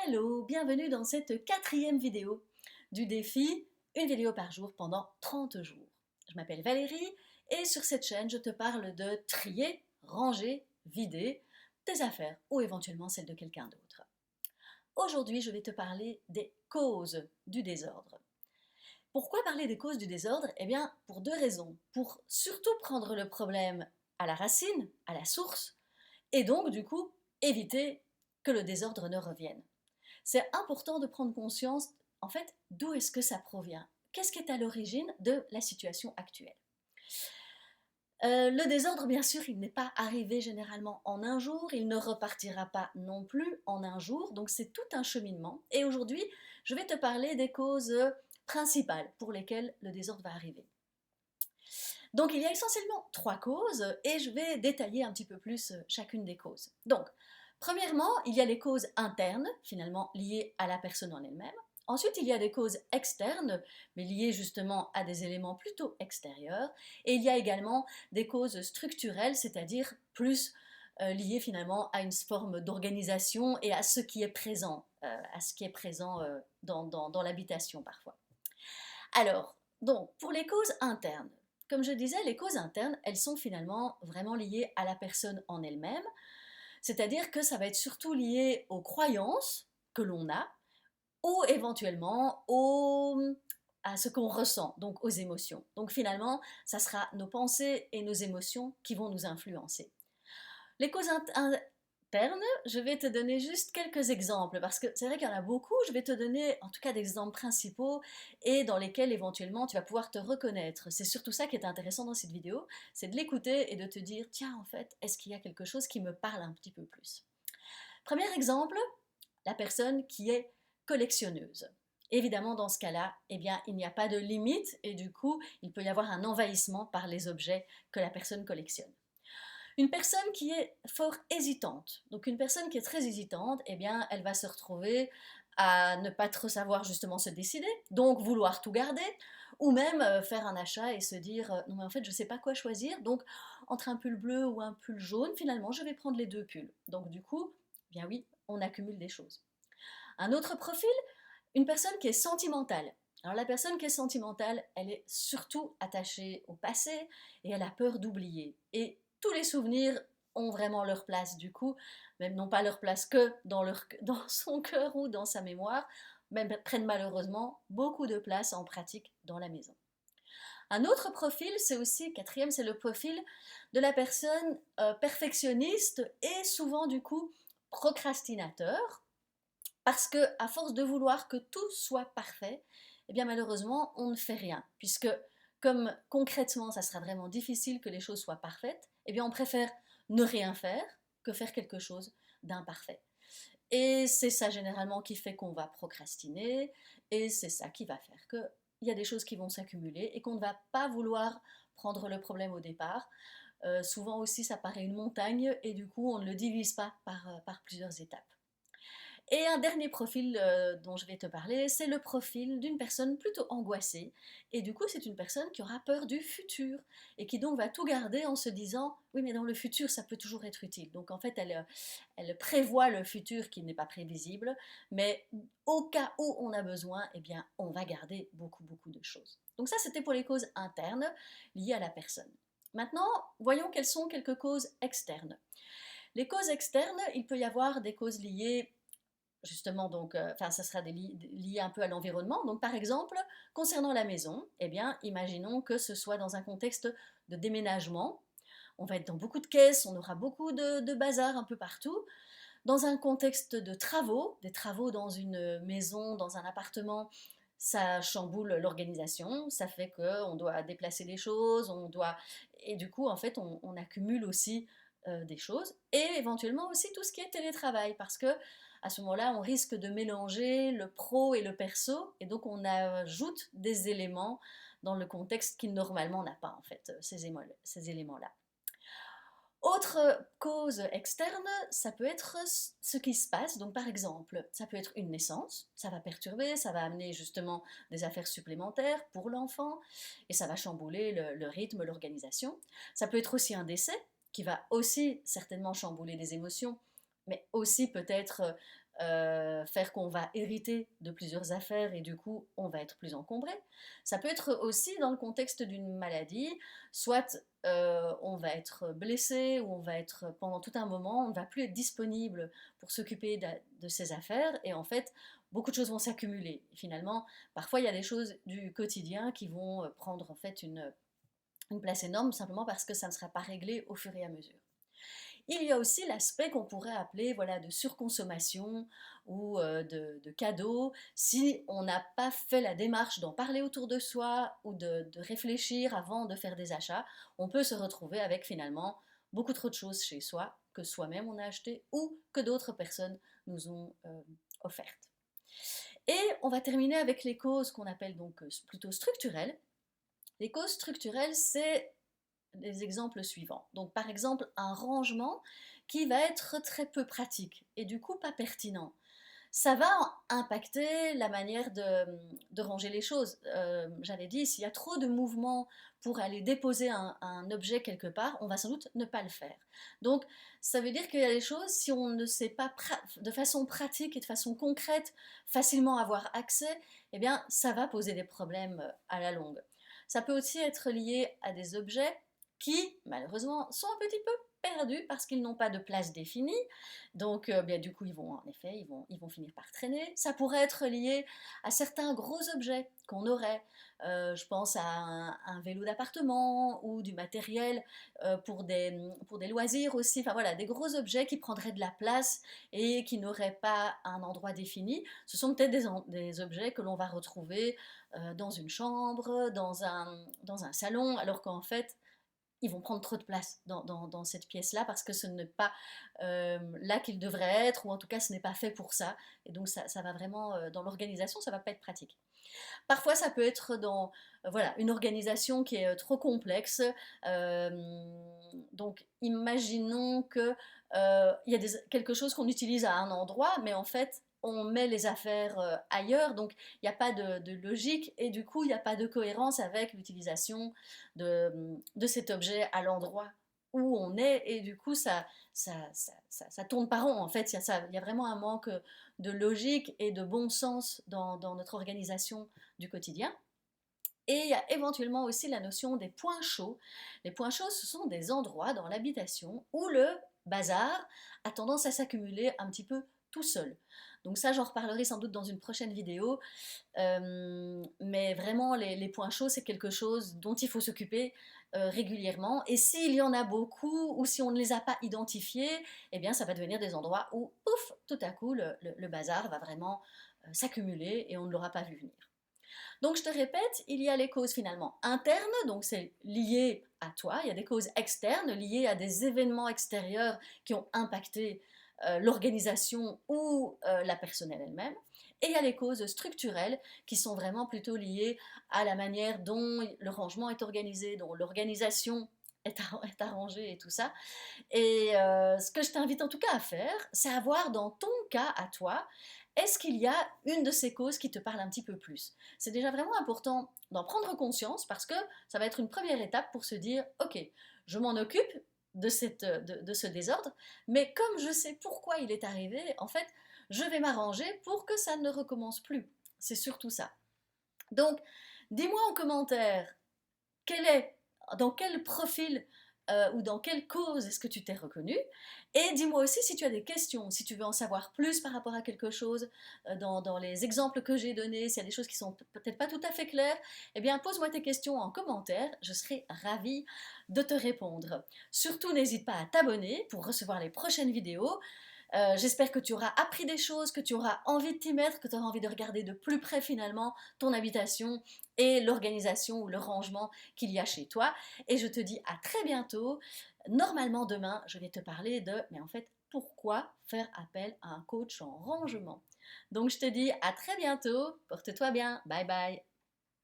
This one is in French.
Hello, bienvenue dans cette quatrième vidéo du défi une vidéo par jour pendant 30 jours. Je m'appelle Valérie et sur cette chaîne je te parle de trier, ranger, vider tes affaires ou éventuellement celles de quelqu'un d'autre. Aujourd'hui je vais te parler des causes du désordre. Pourquoi parler des causes du désordre? Eh bien pour deux raisons. Pour surtout prendre le problème à la racine, à la source, et donc du coup éviter que le désordre ne revienne. C'est important de prendre conscience, en fait, d'où est-ce que ça provient. Qu'est-ce qui est à l'origine de la situation actuelle? Le désordre, bien sûr, il n'est pas arrivé généralement en un jour, il ne repartira pas non plus en un jour, donc c'est tout un cheminement. Et aujourd'hui, je vais te parler des causes principales pour lesquelles le désordre va arriver. Donc il y a essentiellement trois causes et je vais détailler un petit peu plus chacune des causes. Donc, premièrement, il y a les causes internes, finalement liées à la personne en elle-même. Ensuite, il y a des causes externes, mais liées justement à des éléments plutôt extérieurs. Et il y a également des causes structurelles, c'est-à-dire plus liées finalement à une forme d'organisation et à ce qui est présent, dans l'habitation parfois. Alors, donc, pour les causes internes, comme je disais, les causes internes, elles sont finalement vraiment liées à la personne en elle-même, c'est-à-dire que ça va être surtout lié aux croyances que l'on a, ou éventuellement à ce qu'on ressent, donc aux émotions. Donc finalement, ça sera nos pensées et nos émotions qui vont nous influencer. Les causes internes, je vais te donner juste quelques exemples, parce que c'est vrai qu'il y en a beaucoup, je vais te donner en tout cas des exemples principaux et dans lesquels éventuellement tu vas pouvoir te reconnaître. C'est surtout ça qui est intéressant dans cette vidéo, c'est de l'écouter et de te dire, tiens en fait, est-ce qu'il y a quelque chose qui me parle un petit peu plus? Premier exemple, la personne qui est collectionneuse. Évidemment, dans ce cas-là, eh bien, il n'y a pas de limite et du coup, il peut y avoir un envahissement par les objets que la personne collectionne. Une personne qui est fort hésitante, donc une personne qui est très hésitante, eh bien, elle va se retrouver à ne pas trop savoir justement se décider, donc vouloir tout garder, ou même faire un achat et se dire non mais en fait je ne sais pas quoi choisir, donc entre un pull bleu ou un pull jaune, finalement je vais prendre les deux pulls. Donc du coup, eh bien oui, on accumule des choses. Un autre profil, une personne qui est sentimentale. Alors la personne qui est sentimentale, elle est surtout attachée au passé et elle a peur d'oublier. Et tous les souvenirs ont vraiment leur place du coup, même non pas leur place que dans son cœur ou dans sa mémoire, mais prennent malheureusement beaucoup de place en pratique dans la maison. Un autre profil, c'est aussi, quatrième, c'est le profil de la personne perfectionniste et souvent du coup procrastinateur, parce que à force de vouloir que tout soit parfait, eh bien malheureusement on ne fait rien, puisque comme concrètement ça sera vraiment difficile que les choses soient parfaites, eh bien on préfère ne rien faire que faire quelque chose d'imparfait. Et c'est ça généralement qui fait qu'on va procrastiner, et c'est ça qui va faire qu'il y a des choses qui vont s'accumuler et qu'on ne va pas vouloir prendre le problème au départ. Souvent aussi ça paraît une montagne et du coup on ne le divise pas par plusieurs étapes. Et un dernier profil dont je vais te parler, c'est le profil d'une personne plutôt angoissée. Et du coup, c'est une personne qui aura peur du futur et qui donc va tout garder en se disant oui, mais dans le futur, ça peut toujours être utile. Donc en fait, elle prévoit le futur qui n'est pas prévisible, mais au cas où on a besoin, eh bien, on va garder beaucoup, beaucoup de choses. Donc ça, c'était pour les causes internes liées à la personne. Maintenant, voyons quelles sont quelques causes externes. Les causes externes, il peut y avoir des causes liées justement, donc, ça sera lié un peu à l'environnement. Donc, par exemple, concernant la maison, eh bien, imaginons que ce soit dans un contexte de déménagement. On va être dans beaucoup de caisses, on aura beaucoup de bazar un peu partout. Dans un contexte de travaux, des travaux dans une maison, dans un appartement, ça chamboule l'organisation, ça fait qu'on doit déplacer des choses, et du coup, en fait, on accumule aussi des choses, et éventuellement aussi tout ce qui est télétravail, parce que à ce moment-là, on risque de mélanger le pro et le perso, et donc on ajoute des éléments dans le contexte qui normalement n'a pas, en fait, ces éléments-là. Autre cause externe, ça peut être ce qui se passe. Donc par exemple, ça peut être une naissance, ça va perturber, ça va amener justement des affaires supplémentaires pour l'enfant et ça va chambouler le rythme, l'organisation. Ça peut être aussi un décès qui va aussi certainement chambouler des émotions, mais aussi peut-être faire qu'on va hériter de plusieurs affaires et du coup on va être plus encombré. Ça peut être aussi dans le contexte d'une maladie, soit on va être blessé ou on va être pendant tout un moment, on ne va plus être disponible pour s'occuper de ses affaires et en fait beaucoup de choses vont s'accumuler. Finalement, parfois il y a des choses du quotidien qui vont prendre en fait une place énorme simplement parce que ça ne sera pas réglé au fur et à mesure. Il y a aussi l'aspect qu'on pourrait appeler voilà, de surconsommation ou de cadeaux. Si on n'a pas fait la démarche d'en parler autour de soi ou de réfléchir avant de faire des achats, on peut se retrouver avec finalement beaucoup trop de choses chez soi que soi-même on a acheté ou que d'autres personnes nous ont offertes. Et on va terminer avec les causes qu'on appelle donc plutôt structurelles. Les causes structurelles, c'est les exemples suivants. Donc par exemple, un rangement qui va être très peu pratique et du coup pas pertinent. Ça va impacter la manière de ranger les choses. J'avais dit, s'il y a trop de mouvements pour aller déposer un objet quelque part, on va sans doute ne pas le faire. Donc, ça veut dire qu'il y a des choses, si on ne sait pas de façon pratique et de façon concrète, facilement avoir accès, eh bien, ça va poser des problèmes à la longue. Ça peut aussi être lié à des objets qui, malheureusement, sont un petit peu perdus parce qu'ils n'ont pas de place définie. Donc, bien, du coup, en effet, ils vont finir par traîner. Ça pourrait être lié à certains gros objets qu'on aurait. Je pense à un vélo d'appartement ou du matériel pour des loisirs aussi. Enfin voilà, des gros objets qui prendraient de la place et qui n'auraient pas un endroit défini. Ce sont peut-être des objets que l'on va retrouver dans une chambre, dans un salon, alors qu'en fait, ils vont prendre trop de place dans cette pièce-là parce que ce n'est pas là qu'ils devraient être, ou en tout cas ce n'est pas fait pour ça. Et donc ça va vraiment, dans l'organisation, ça ne va pas être pratique. Parfois ça peut être dans voilà, une organisation qui est trop complexe. Donc imaginons qu'il y a quelque chose qu'on utilise à un endroit, mais en fait on met les affaires ailleurs, donc il n'y a pas de logique et du coup il n'y a pas de cohérence avec l'utilisation de cet objet à l'endroit où on est et du coup ça tourne pas rond en fait, il y a vraiment un manque de logique et de bon sens dans notre organisation du quotidien. Et il y a éventuellement aussi la notion des points chauds. Les points chauds, ce sont des endroits dans l'habitation où le bazar a tendance à s'accumuler un petit peu tout seul. Donc ça, j'en reparlerai sans doute dans une prochaine vidéo. Mais vraiment, les points chauds, c'est quelque chose dont il faut s'occuper régulièrement. Et s'il y en a beaucoup, ou si on ne les a pas identifiés, eh bien, ça va devenir des endroits où, pouf, tout à coup, le bazar va vraiment s'accumuler et on ne l'aura pas vu venir. Donc je te répète, il y a les causes finalement internes, donc c'est lié à toi, il y a des causes externes liées à des événements extérieurs qui ont impacté l'organisation ou la personne elle-même, et il y a les causes structurelles qui sont vraiment plutôt liées à la manière dont le rangement est organisé, dont l'organisation est arrangée et tout ça. Et ce que je t'invite en tout cas à faire, c'est à voir dans ton cas à toi, est-ce qu'il y a une de ces causes qui te parle un petit peu plus? C'est déjà vraiment important d'en prendre conscience parce que ça va être une première étape pour se dire, ok, je m'en occupe de ce désordre, mais comme je sais pourquoi il est arrivé, en fait, je vais m'arranger pour que ça ne recommence plus. C'est surtout ça. Donc, dis-moi en commentaire dans quel profil ou dans quelle cause est-ce que tu t'es reconnu. Et dis-moi aussi si tu as des questions, si tu veux en savoir plus par rapport à quelque chose, dans les exemples que j'ai donnés, s'il y a des choses qui sont peut-être pas tout à fait claires, eh bien pose-moi tes questions en commentaire, je serai ravie de te répondre. Surtout n'hésite pas à t'abonner pour recevoir les prochaines vidéos. J'espère que tu auras appris des choses, que tu auras envie de t'y mettre, que tu auras envie de regarder de plus près finalement ton habitation et l'organisation ou le rangement qu'il y a chez toi. Et je te dis à très bientôt. Normalement demain, je vais te parler mais en fait, pourquoi faire appel à un coach en rangement. Donc je te dis à très bientôt, porte-toi bien, bye bye.